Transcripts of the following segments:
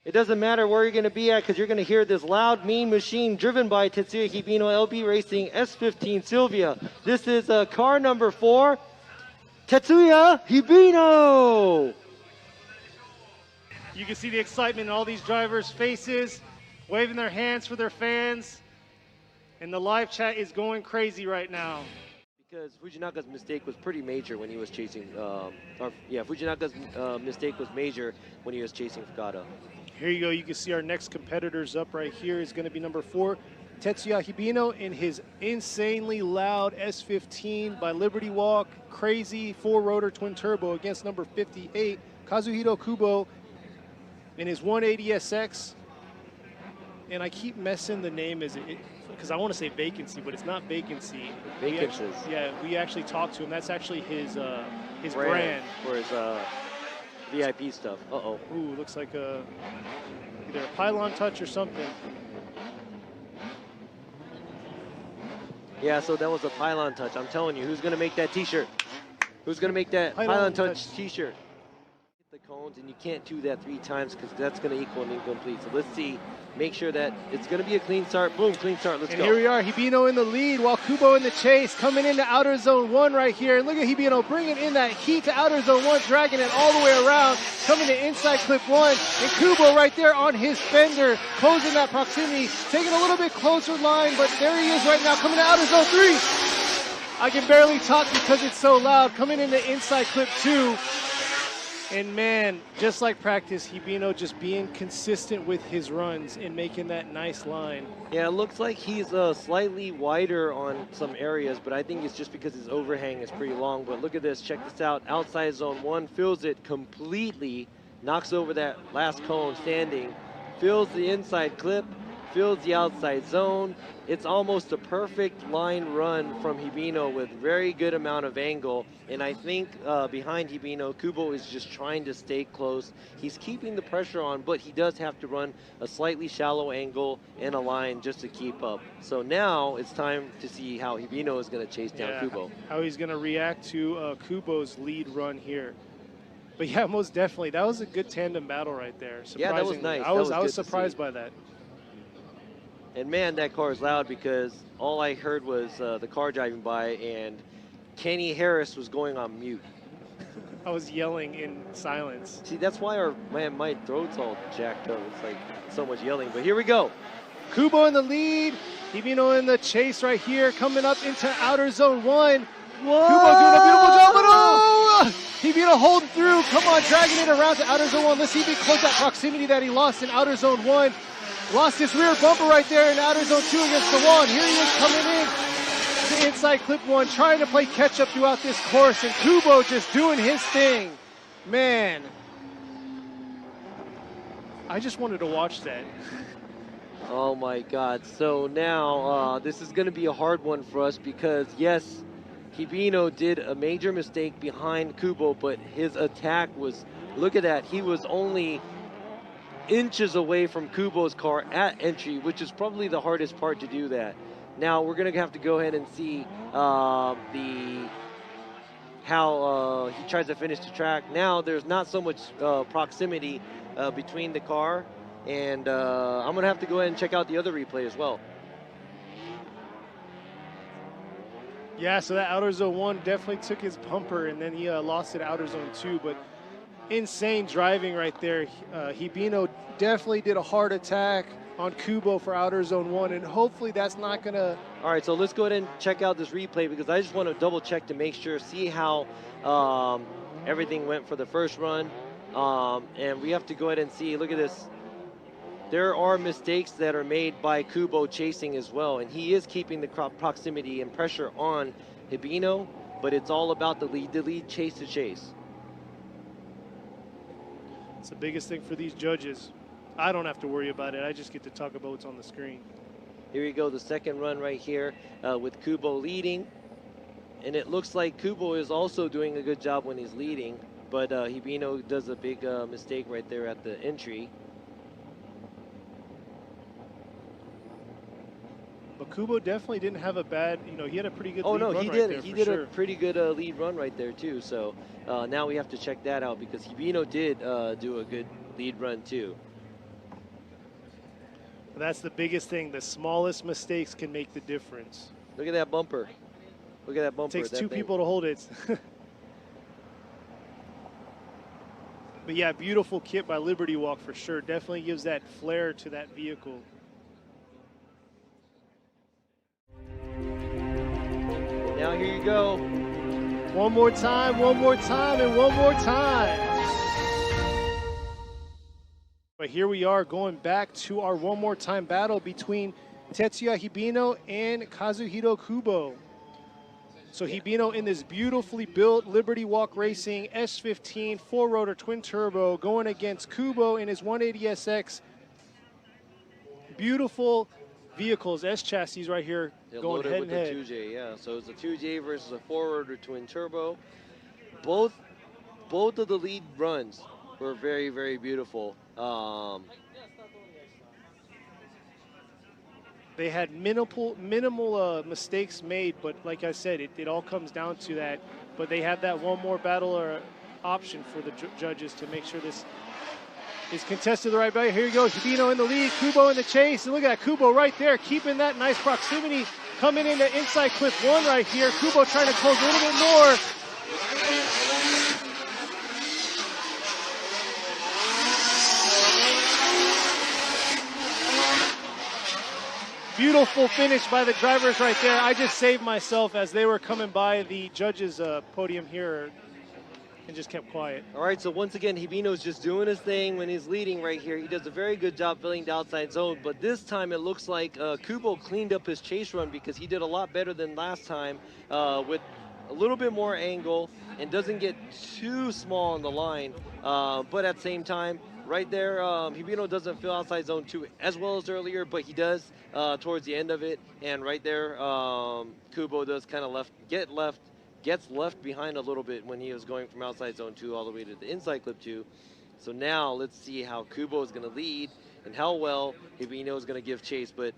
It doesn't matter where you're going to be at because you're going to hear this loud, mean machine driven by TETSUYA HIBINO LB Racing S15 SILVIA. This is car number 4, TETSUYA HIBINO. You can see the excitement in all these drivers' faces, waving their hands for their fans. And the live chat is going crazy right now. Because Fujinaka's mistake was pretty major when he was chasing, Fujinaka's mistake was major when he was chasing Fukada. Here you go, you can see our next competitors up right here is gonna be number 4, Tetsuya Hibino in his insanely loud S15 by Liberty Walk, crazy 4-rotor twin turbo against number 58, Kazuhiro Kubo in his 180SX. And I keep messing the name because I want to say vacancy, but it's not vacancy. Vacancies. We actually talked to him. That's actually his brand. For his VIP stuff. Uh-oh. Ooh, looks like either a pylon touch or something. Yeah, so that was a pylon touch. I'm telling you, who's going to make that t-shirt? Who's going to make that pylon touch t-shirt? Hit the cones, and you can't do that 3 times because that's going to equal an incomplete. So let's see. Make sure that it's going to be a clean start. Boom, clean start. Let's go. Here we are, Hibino in the lead while Kubo in the chase, coming into outer zone 1 right here. And look at Hibino bringing in that heat to outer zone 1, dragging it all the way around, coming to inside clip 1. And Kubo right there on his fender, closing that proximity, taking a little bit closer line, but there he is right now, coming to outer zone 3. I can barely talk because it's so loud, coming into inside clip 2. And man, just like practice, Hibino just being consistent with his runs and making that nice line. Yeah, it looks like he's slightly wider on some areas, but I think it's just because his overhang is pretty long. But look at this, check this out. Outside zone 1, fills it completely, knocks over that last cone standing, fills the inside clip, fills the outside zone. It's almost a perfect line run from Hibino with very good amount of angle. And I think behind Hibino, Kubo is just trying to stay close. He's keeping the pressure on, but he does have to run a slightly shallow angle and a line just to keep up. So now it's time to see how Hibino is going to chase down Kubo. How he's going to react to Kubo's lead run here. But yeah, most definitely. That was a good tandem battle right there. Yeah, that was nice. I was surprised by that. And man, that car is loud because all I heard was the car driving by and Kenny Harris was going on mute. I was yelling in silence. See, that's why my throat's all jacked up. It's like so much yelling, but here we go. Kubo in the lead, Hibino in the chase right here, coming up into outer zone 1. Whoa! Kubo doing a beautiful job, but oh! Hibino holding through, come on, dragging it around to outer zone 1. Let's see if he can close that proximity that he lost in outer zone 1. Lost his rear bumper right there in outer zone 2 against the wall. And here he is coming in to inside clip 1, trying to play catch up throughout this course. And Kubo just doing his thing. Man, I just wanted to watch that. Oh my God. So now this is going to be a hard one for us because yes, Hibino did a major mistake behind Kubo, but his attack was, look at that, he was only inches away from Kubo's car at entry, which is probably the hardest part to do that. Now we're gonna have to go ahead and see how he tries to finish the track. Now there's not so much proximity between the car, and I'm gonna have to go ahead and check out the other replay as well. Yeah, so that outer zone 1 definitely took his bumper, and then he lost it outer zone 2, but insane driving right there. Hibino definitely did a hard attack on Kubo for outer zone 1, and hopefully that's not gonna... All right, so let's go ahead and check out this replay because I just want to double check to make sure, see how everything went for the first run. And we have to go ahead and see, look at this. There are mistakes that are made by Kubo chasing as well, and he is keeping the proximity and pressure on Hibino, but it's all about the lead, chase to chase. It's the biggest thing for these judges. I don't have to worry about it. I just get to talk about what's on the screen. Here we go, the second run right here with Kubo leading. And it looks like Kubo is also doing a good job when he's leading, but Hibino does a big mistake right there at the entry. But Kubo definitely didn't have a bad, he had a pretty good lead run right there. there. He did a pretty good lead run right there too. So now we have to check that out because Hibino did do a good lead run too. That's the biggest thing. The smallest mistakes can make the difference. Look at that bumper. Look at that bumper. It takes that two thing. people to hold it. But yeah, beautiful kit by Liberty Walk for sure. Definitely gives that flair to that vehicle. Now here you go. One more time, and one more time. But here we are going back to our one more time battle between Tetsuya Hibino and Kazuhiro Kubo. So Hibino in this beautifully built Liberty Walk Racing S15 four-rotor twin turbo going against Kubo in his 180SX. Beautiful vehicles, S chassis right here, going head and head. With the 2J, yeah. So it's a 2J versus a four-rotor twin turbo. Both of the lead runs were very, very beautiful. They had minimal mistakes made, but like I said, it all comes down to that. But they have that one more battle or option for the judges to make sure this is contested the right way. Here you go, Hibino in the lead, Kubo in the chase, and look at that, Kubo right there, keeping that nice proximity, coming into inside clip 1 right here. Kubo trying to close a little bit more. Beautiful finish by the drivers right there. I just saved myself as they were coming by the judges' podium here and just kept quiet. All right, so once again, Hibino's just doing his thing when he's leading right here. He does a very good job filling the outside zone, but this time it looks like Kubo cleaned up his chase run because he did a lot better than last time with a little bit more angle and doesn't get too small on the line. But at the same time, right there, Hibino doesn't fill outside zone 2 as well as earlier, but he does towards the end of it. And right there, Kubo does kind of gets left behind a little bit when he was going from outside zone 2 all the way to the inside clip 2. So now let's see how Kubo is going to lead and how well Hibino is going to give chase. But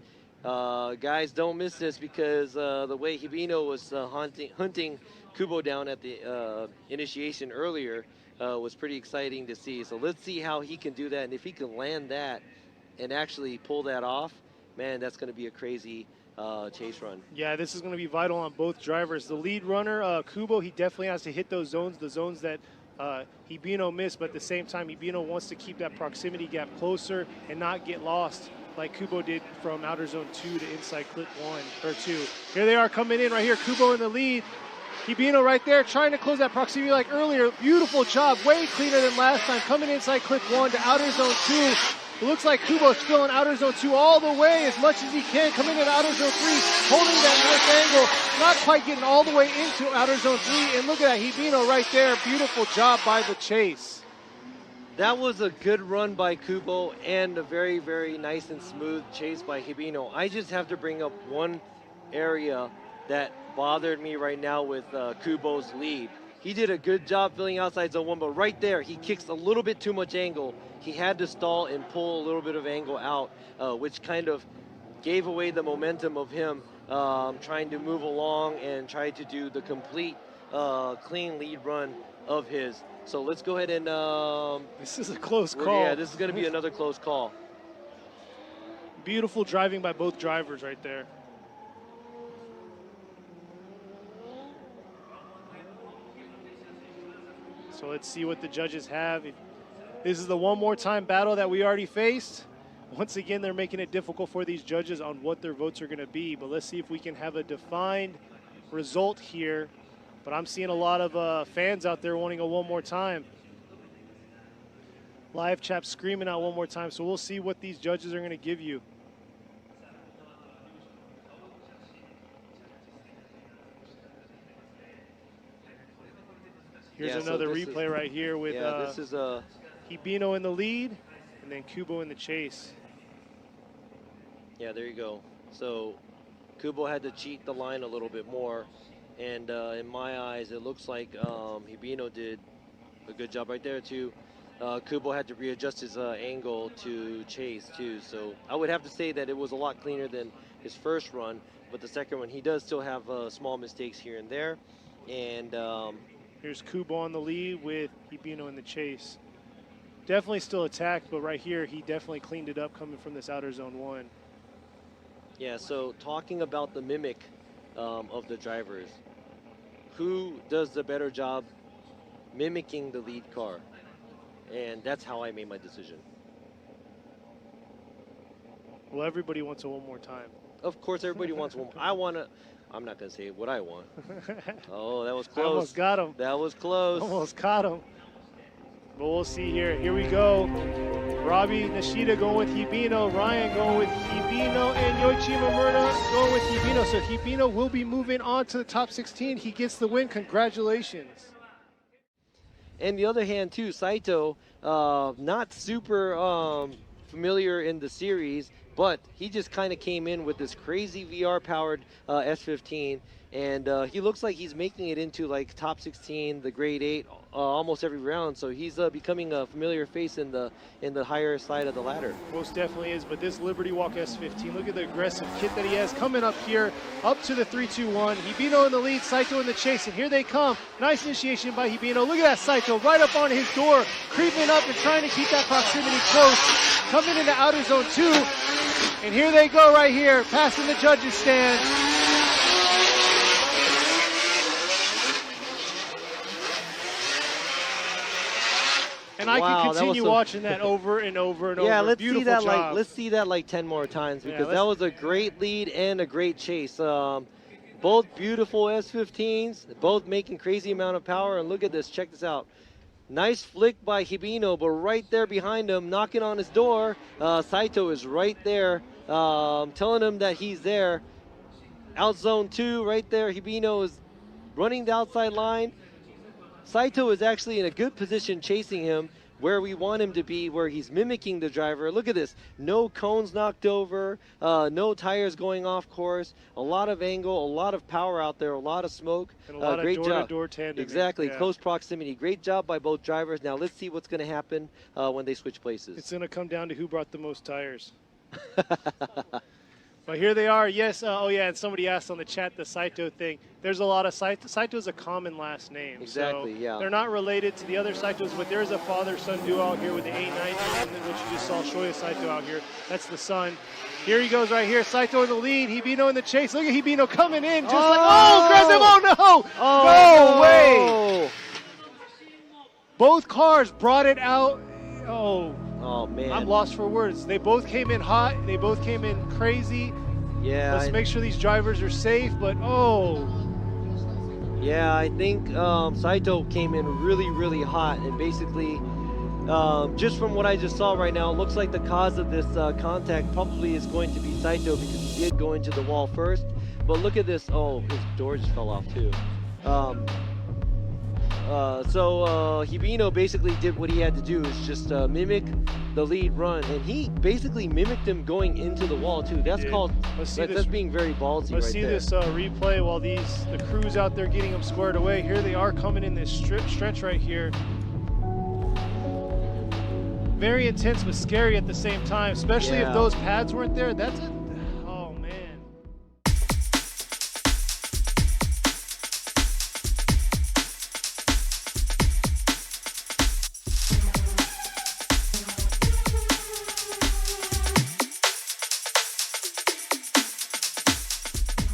guys, don't miss this because the way Hibino was hunting Kubo down at the initiation earlier was pretty exciting to see. So let's see how he can do that, and if he can land that and actually pull that off, man, that's going to be a crazy chase run. Yeah, this is going to be vital on both drivers. The lead runner, Kubo, he definitely has to hit those zones, the zones that Hibino missed, but at the same time, Hibino wants to keep that proximity gap closer and not get lost like Kubo did from outer zone 2 to inside clip 1 or 2. Here they are coming in right here, Kubo in the lead. Hibino right there trying to close that proximity like earlier. Beautiful job, way cleaner than last time. Coming inside clip 1 to outer zone 2. It looks like Kubo's still in outer zone 2 all the way as much as he can. Coming into outer zone 3, holding that nice angle. Not quite getting all the way into outer zone 3. And look at that, Hibino right there. Beautiful job by the chase. That was a good run by Kubo and a very, very nice and smooth chase by Hibino. I just have to bring up one area that bothered me right now with Kubo's lead. He did a good job filling outside zone 1, but right there, he kicks a little bit too much angle. He had to stall and pull a little bit of angle out, which kind of gave away the momentum of him trying to move along and try to do the complete clean lead run of his. So let's go ahead and... this is a close call. Yeah, this is going to be another close call. Beautiful driving by both drivers right there. So let's see what the judges have. This is the one more time battle that we already faced. Once again, they're making it difficult for these judges on what their votes are going to be. But let's see if we can have a defined result here. But I'm seeing a lot of fans out there wanting a one more time. Live chat screaming out one more time. So we'll see what these judges are going to give you. Here's another replay right here with this is Hibino in the lead and then Kubo in the chase. Yeah, there you go. So Kubo had to cheat the line a little bit more. And in my eyes, it looks like Hibino did a good job right there too. Kubo had to readjust his angle to chase too. So I would have to say that it was a lot cleaner than his first run. But the second one, he does still have small mistakes here and there. And... here's Kubo on the lead with Hibino in the chase. Definitely still attacked, but right here, he definitely cleaned it up coming from this outer zone 1. Yeah, so talking about the mimic of the drivers, who does the better job mimicking the lead car? And that's how I made my decision. Well, everybody wants it one more time. Of course, everybody wants one. I'm not going to say what I want. Oh, that was close. Almost got him. That was close. Almost caught him. But we'll see here. Here we go. Robbie Nishida going with Hibino. Ryan going with Hibino. And Yoichi Mamurta going with Hibino. So Hibino will be moving on to the top 16. He gets the win. Congratulations. And the other hand, too, Saito, not super familiar in the series, but he just kind of came in with this crazy VR-powered S15, and he looks like he's making it into like top 16, the grade 8, almost every round. So he's becoming a familiar face in the higher side of the ladder. Most definitely is. But this Liberty Walk S15, look at the aggressive kit that he has coming up here, up to the 3-2-1. Hibino in the lead, Saito in the chase, and here they come. Nice initiation by Hibino. Look at that Saito right up on his door, creeping up and trying to keep that proximity close. Coming into outer zone 2, and here they go right here, passing the judges stand. And I can continue watching that over and over and over. Yeah, let's Beautiful see that job. let's see that like 10 more times, because that was a great lead and a great chase. Both beautiful S15s, both making crazy amount of power. And look at this, check this out. Nice flick by Hibino, but right there behind him, knocking on his door, Saito is right there, telling him that he's there. Out zone 2, right there, Hibino is running the outside line. Saito is actually in a good position chasing him where we want him to be, where he's mimicking the driver. Look at this, no cones knocked over, no tires going off course, a lot of angle, a lot of power out there, a lot of smoke. And a lot great of door-to-door tandeming. Exactly, yeah. Close proximity. Great job by both drivers. Now let's see what's going to happen when they switch places. It's going to come down to who brought the most tires. But here they are, yes. Oh, yeah, and somebody asked on the chat the Saito thing. There's a lot of Saito. Saito's a common last name. Exactly, so yeah. They're not related to the other Saitos, but there's a father-son duo out here with the A90, and then what you just saw, Shoya Saito out here. that's the son. Here he goes right here. Saito in the lead. Hibino in the chase. Look at Hibino coming in. Just like, oh, grabs him. Oh, no. Oh, no way. Both cars brought it out. Oh, man. I'm lost for words. They both came in hot. They both came in crazy. Yeah. Let's make sure these drivers are safe, but Yeah, I think Saito came in really, really hot, and basically, just from what I just saw right now, it looks like the cause of this contact probably is going to be Saito, because he did go into the wall first. But look at this. Oh, his door just fell off too. So Hibino basically did what he had to do, is just mimic the lead run, and he basically mimicked him going into the wall too. That's called, that's being very ballsy. Let's see this replay while the crew's out there getting them squared away. Here they are coming in this stretch right here. Very intense but scary at the same time, especially if those pads weren't there. That's it. Oh man.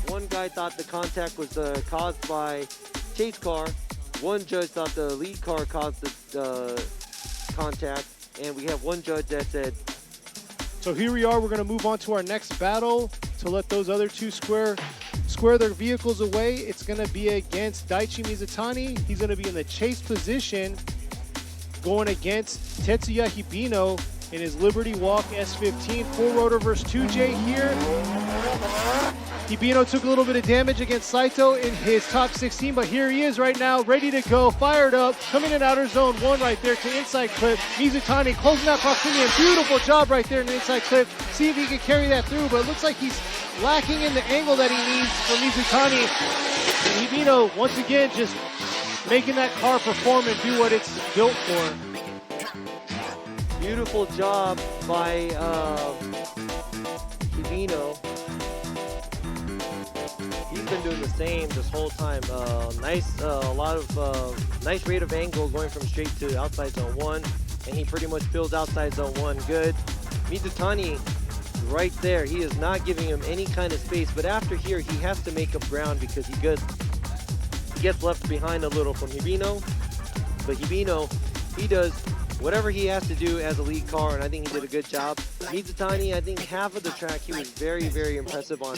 One guy thought the contact was caused by chase car. One judge thought the lead car caused the contact. And we have one judge that said. So here we are. We're going to move on to our next battle to let those other two square their vehicles away. It's going to be against Daichi Mizutani. He's going to be in the chase position, going against Tetsuya Hibino in his Liberty Walk S15. Four-rotor versus 2J here. Hibino took a little bit of damage against Saito in his top 16, but here he is right now, ready to go, fired up, coming in outer zone 1 right there to inside clip. Mizutani closing that proximity, and beautiful job right there in the inside clip. See if he can carry that through, but it looks like he's lacking in the angle that he needs for Mizutani. And Hibino, once again, just making that car perform and do what it's built for. Beautiful job by Hibino. He's been doing the same this whole time. Nice, a lot of nice rate of angle going from straight to outside zone 1. and he pretty much fills outside zone 1 good. Mizutani right there, he is not giving him any kind of space, but after here he has to make up ground because he gets left behind a little from Hibino. But Hibino, he does whatever he has to do as a lead car, and I think he did a good job. Mizutani, I think half of the track he was very, very impressive on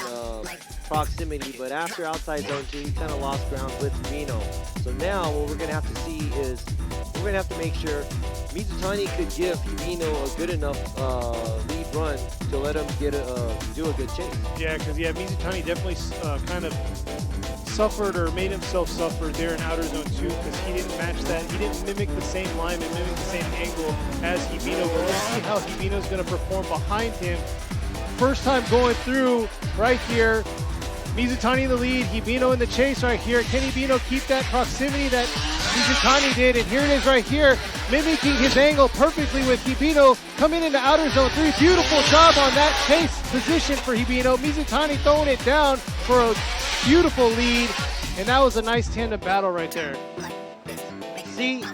proximity, but after outside zone 2 he kind of lost ground with Hibino. So now what we're going to have to see is we're going to have to make sure Mizutani could give Hibino a good enough lead run to let him get do a good chase. Yeah, because Mizutani definitely kind of suffered or made himself suffer there in outer zone 2 because he didn't match that. He didn't mimic the same line and mimic the same angle as Hibino. But let's see how Hibino's going to perform behind him. First time going through right here. Mizutani in the lead, Hibino in the chase right here. Can Hibino keep that proximity that Mizutani did? And here it is right here, mimicking his angle perfectly with Hibino coming into outer zone 3. Beautiful job on that chase position for Hibino. Mizutani throwing it down for a beautiful lead, and that was a nice tandem battle right there. See,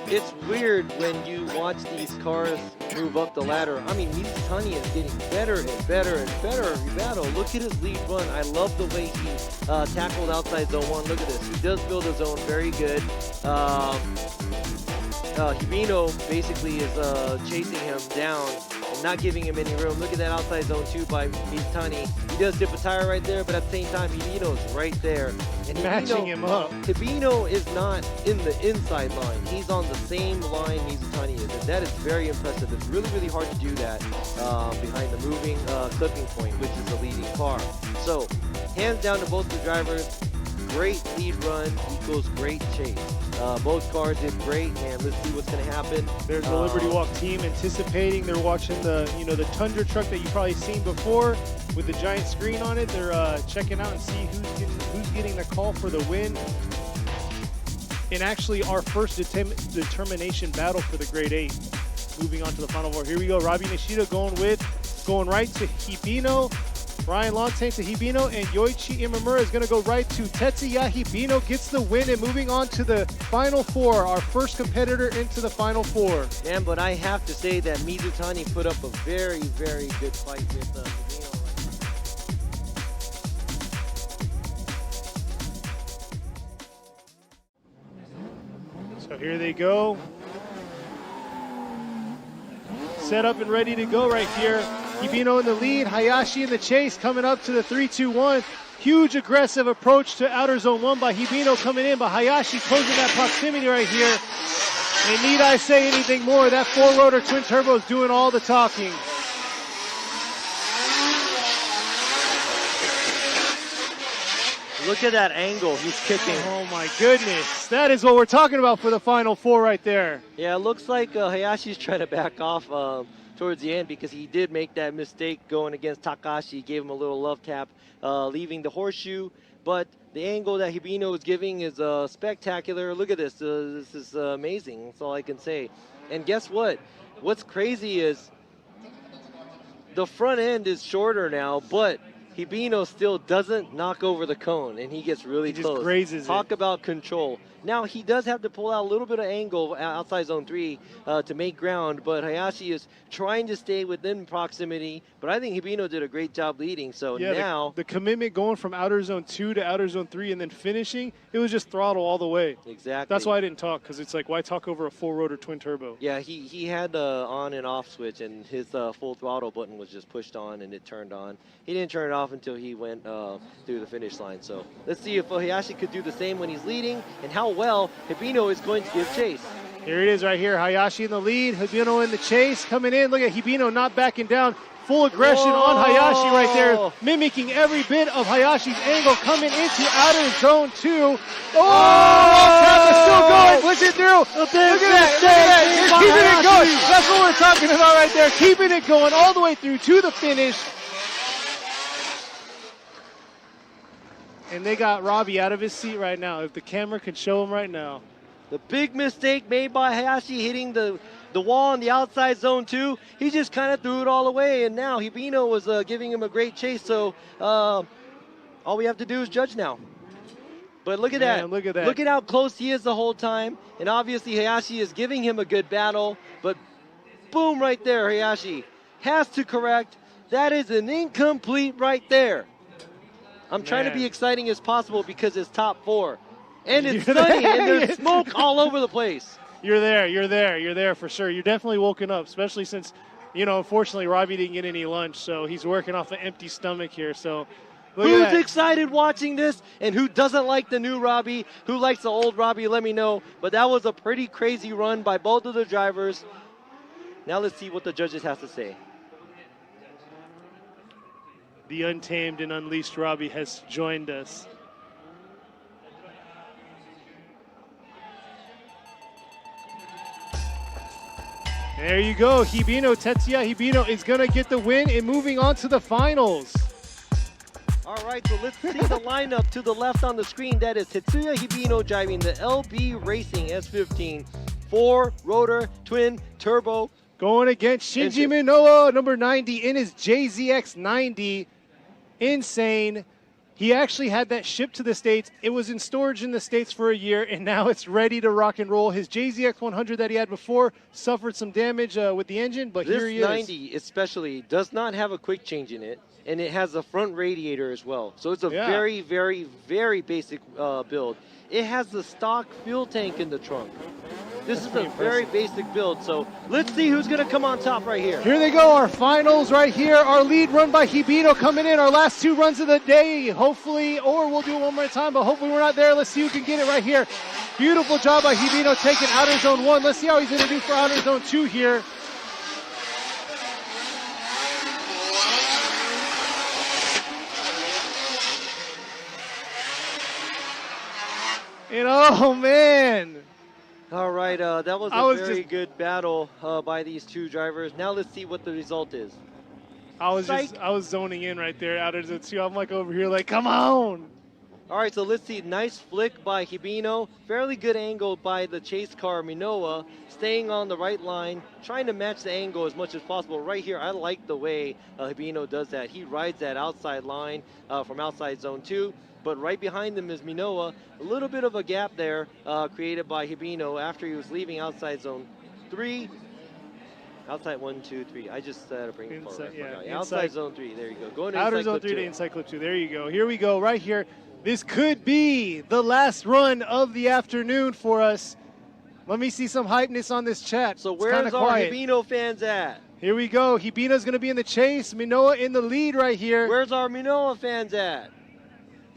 it's weird when you watch these cars move up the ladder. I mean, Mizutani is getting better and better and better every battle. Look at his lead run. I love the way he tackled outside zone 1. Look at this. He does build his zone very good. Hibino basically is chasing him down and not giving him any room. Look at that outside zone 2 by Mizutani. He does dip a tire right there, but at the same time, Hibino is right there. And matching him up. Hibino is not in the inside line. He's on the same line Mizutani is, and that is very impressive. It's really, really hard to do that behind the moving clipping point, which is the leading car. So, hands down to both the drivers. Great lead run equals great chase. Both cars did great, and let's see what's going to happen. There's the Liberty Walk team anticipating. They're watching the the Tundra truck that you've probably seen before with the giant screen on it. They're checking out and see who's getting the call for the win. And actually, our first determination battle for the Grade 8. Moving on to the Final Four. Here we go. Robbie Nishida going right to Hibino. Ryan Lontaine to Hibino, and Yoichi Imamura is going to go right to Tetsuya Hibino, gets the win, and moving on to the Final Four, our first competitor into the Final Four. Man, but I have to say that Mizutani put up a very, very good fight with Hibino. So here they go. Set up and ready to go right here. Hibino in the lead, Hayashi in the chase, coming up to the 3-2-1. Huge aggressive approach to outer zone 1 by Hibino coming in, but Hayashi closing that proximity right here. And need I say anything more? That four-rotor twin turbo is doing all the talking. Look at that angle he's kicking. Oh my goodness. That is what we're talking about for the Final Four right there. Yeah, it looks like Hayashi's trying to back off towards the end because he did make that mistake going against Takashi. Gave him a little love tap, leaving the horseshoe. But the angle that Hibino is giving is spectacular. Look at this. This is amazing. That's all I can say. And guess what? What's crazy is the front end is shorter now, but Hibino still doesn't knock over the cone, and he gets really close. He just grazes it. Talk about control. Now, he does have to pull out a little bit of angle outside zone 3 to make ground, but Hayashi is trying to stay within proximity, but I think Hibino did a great job leading, so yeah, now... The commitment going from outer zone 2 to outer zone 3 and then finishing, it was just throttle all the way. Exactly. That's why I didn't talk, because it's like, why talk over a four-rotor twin turbo? Yeah, he had the on and off switch, and his full throttle button was just pushed on, and it turned on. He didn't turn it off until he went through the finish line, so let's see if Hayashi could do the same when he's leading, and how well Hibino is going to give chase. Here it is right here. Hayashi in the lead. Hibino in the chase. Coming in. Look at Hibino not backing down. Full aggression on Hayashi right there. Mimicking every bit of Hayashi's angle. Coming into outer zone 2. Oh! It's still going. Push it through. Look at that. Just keeping it going. That's what we're talking about right there. Keeping it going all the way through to the finish. And they got Robbie out of his seat right now. If the camera could show him right now. The big mistake made by Hayashi hitting the wall on the outside zone 2. He just kind of threw it all away, and now Hibino was giving him a great chase. So all we have to do is judge now. But look at that. Look at that. Look at how close he is the whole time. And obviously Hayashi is giving him a good battle. But boom, right there, Hayashi has to correct. That is an incomplete right there. I'm trying to be exciting as possible because it's top 4. And it's sunny and there's smoke all over the place. You're there for sure. You're definitely woken up, especially since, you know, unfortunately Robbie didn't get any lunch, so he's working off an empty stomach here. So who's excited watching this and who doesn't like the new Robbie? Who likes the old Robbie? Let me know. But that was a pretty crazy run by both of the drivers. Now let's see what the judges have to say. The untamed and unleashed Robbie has joined us. There you go. Hibino, Tetsuya Hibino is going to get the win and moving on to the finals. All right, so let's see the lineup to the left on the screen. That is Tetsuya Hibino driving the LB Racing S15 4-rotor twin turbo. Going against Shinji Minowa, number 90, in his JZX 90. Insane. He actually had that shipped to the States. It was in storage in the States for a year, and now it's ready to rock and roll. His JZX 100 that he had before suffered some damage with the engine, but here he is. This 90 especially does not have a quick change in it, and it has a front radiator as well. So it's a very, very, very basic build. It has the stock fuel tank in the trunk. This is a very basic build, so let's see who's going to come on top right here. Here they go, our finals right here. Our lead run by Hibino coming in. Our last 2 runs of the day, hopefully, or we'll do it one more time, but hopefully we're not there. Let's see who can get it right here. Beautiful job by Hibino taking outer zone 1. Let's see how he's going to do for outer zone 2 here. And oh, man. All right, that was a very good battle by these 2 drivers. Now let's see what the result is. I was zoning in right there out of the 2. I'm like over here like, come on. All right, so let's see. Nice flick by Hibino. Fairly good angle by the chase car Minowa. Staying on the right line, trying to match the angle as much as possible. Right here, I like the way Hibino does that. He rides that outside line from outside zone 2. But right behind them is Minowa. A little bit of a gap there created by Hibino after he was leaving outside zone 3. Outside 1, 2, 3. I just had to bring it forward. Outside zone 3. There you go. Going to outer zone 3 to inside clip 2. There you go. Here we go. Right here. This could be the last run of the afternoon for us. Let me see some hypeness on this chat. So where's our Hibino fans at? Here we go. Hibino's going to be in the chase. Minowa in the lead right here. Where's our Minowa fans at?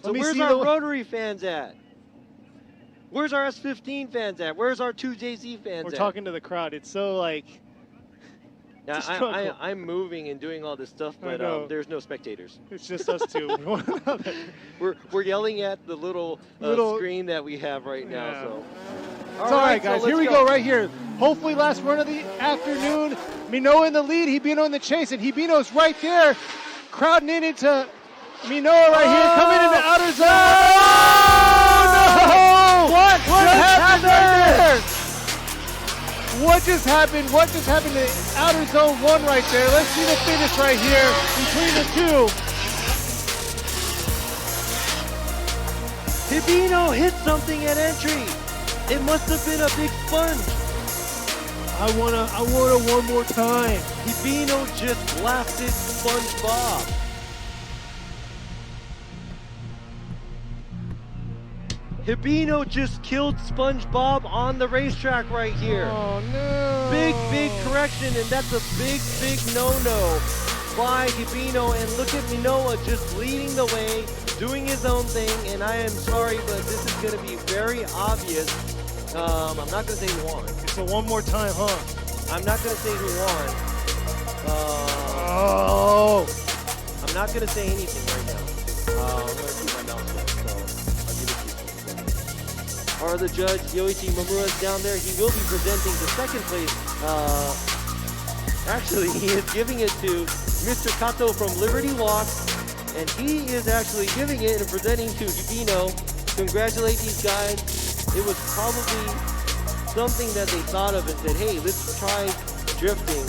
So where's our rotary fans at? Where's our S15 fans at? Where's our 2 JZ fans at? We're talking to the crowd. It's so like... Yeah, I'm moving and doing all this stuff, but there's no spectators. It's just us 2. we're yelling at the little screen that we have right now. So. All right, guys. So here we go right here. Hopefully last run of the afternoon. Minowa in the lead. Hibino in the chase, and Hibino's right there, crowding in into... Minowa right here, coming into outer zone. Oh, no! What happened there? What just happened? What just happened to outer zone 1 right there? Let's see the finish right here between the 2. Hibino hit something at entry. It must have been a big sponge. I wanna one more time. Hibino just blasted SpongeBob. Hibino just killed SpongeBob on the racetrack right here. Oh, no. Big correction, and that's a big no-no by Hibino. And look at Minowa just leading the way, doing his own thing. And I am sorry, but this is going to be very obvious. I'm not going to say who won. So one more time, huh? I'm not going to say who won. I'm not going to say anything right now. I'm going to keep my mouth shut. Or the judge, Yoichi Mamura, is down there. He will be presenting the second place. Actually, he is giving it to Mr. Kato from Liberty Walk, and he is actually giving it and presenting to Hibino. Congratulate these guys. It was probably something that they thought of and said, hey, let's try drifting.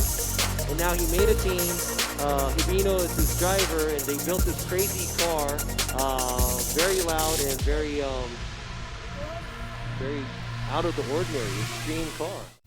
And now he made a team. Hibino is his driver, and they built this crazy car. Very loud and very very out of the ordinary, extreme car.